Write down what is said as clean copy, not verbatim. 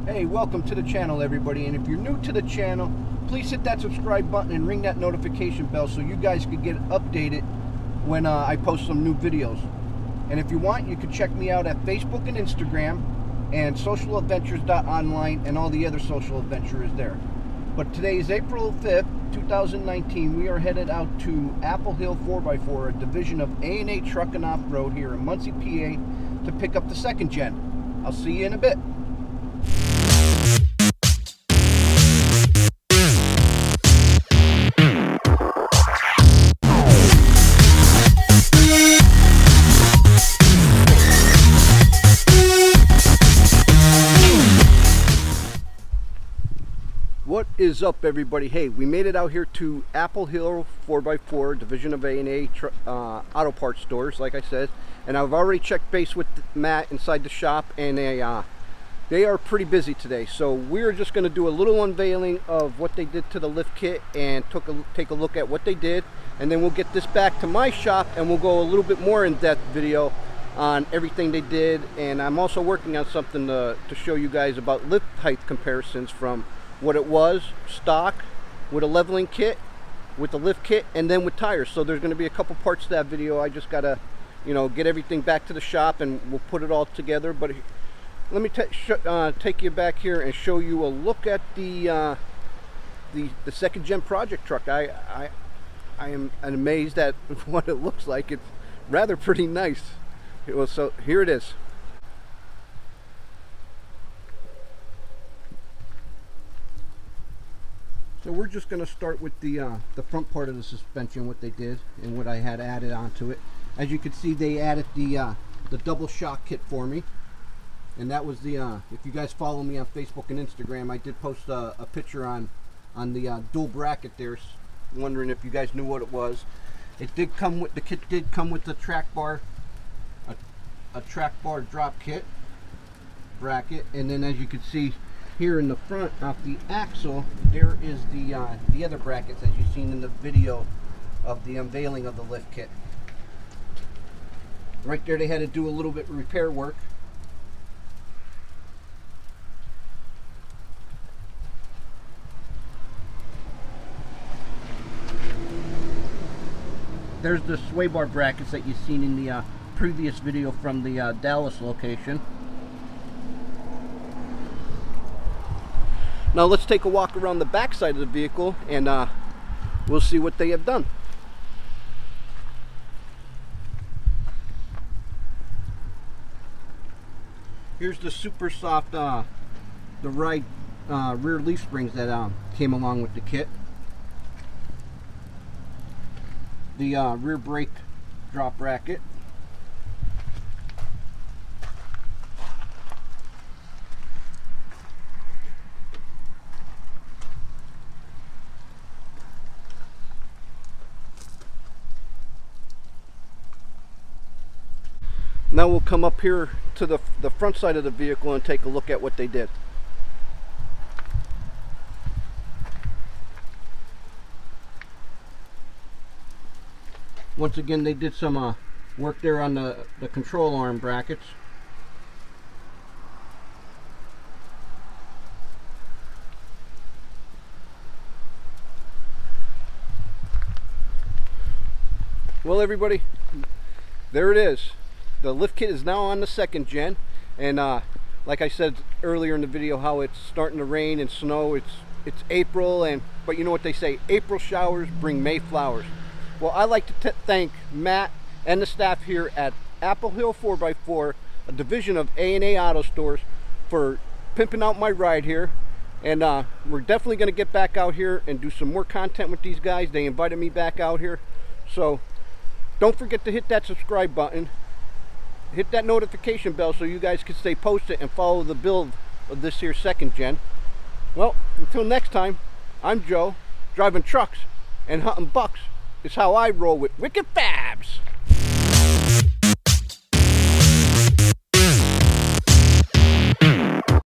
Hey, welcome to the channel, everybody. And if you're new to the channel, please hit that subscribe button and ring that notification bell so you guys can get updated when I post some new videos. And if you want, you can check me out at Facebook and Instagram and socialadventures.online and all the other social adventures there. But today is April 5th, 2019. We are headed out to Apple Hill 4x4, a division of A&A Truck and Off-Road here in Muncie, PA, to pick up the second gen. I'll see you in a bit. What is up, everybody? Hey, we made it out here to Apple Hill 4x4, division of A&A auto parts stores, like I said, and I've already checked base with Matt inside the shop, and they are pretty busy today. So we're just going to do a little unveiling of what they did to the lift kit and take a look at what they did, and then we'll get this back to my shop and we'll go a little bit more in-depth video on everything they did. And I'm also working on something to show you guys about lift height comparisons from what it was stock with a leveling kit, with the lift kit, and then with tires. So there's going to be a couple parts to that video. I just gotta, get everything back to the shop and we'll put it all together. But let me take you back here and show you a look at the second gen project truck. I am amazed at what it looks like. It's rather pretty nice. So here it is. So we're just going to start with the front part of the suspension, what they did and what I had added onto it. As you can see, they added the double shock kit for me, and that was the if you guys follow me on Facebook and Instagram, I did post a picture on the dual bracket there, wondering if you guys knew what it was. It did come with the kit, did come with the track bar, a track bar drop kit bracket, and then as you can see here in the front off the axle, there is the other brackets as you've seen in the video of the unveiling of the lift kit. Right there they had to do a little bit of repair work. There's the sway bar brackets that you've seen in the previous video from the Dallas location. Now let's take a walk around the back side of the vehicle and we'll see what they have done. Here's the super soft the rear leaf springs that came along with the kit. The rear brake drop bracket. Now we'll come up here to the front side of the vehicle and take a look at what they did. Once again, they did some work there on the control arm brackets. Well, everybody, there it is. The lift kit is now on the second gen, and like I said earlier in the video, how it's starting to rain and snow. It's April, but you know what they say, April showers bring May flowers. Well, I'd like to thank Matt and the staff here at Apple Hill 4x4, a division of A&A Auto Stores, for pimping out my ride here. And we're definitely going to get back out here and do some more content with these guys. They invited me back out here, so don't forget to hit that subscribe button. Hit that notification bell so you guys can stay posted and follow the build of this here second gen. Well, until next time, I'm Joe. Driving trucks and hunting bucks is how I roll with Wicked Fabz.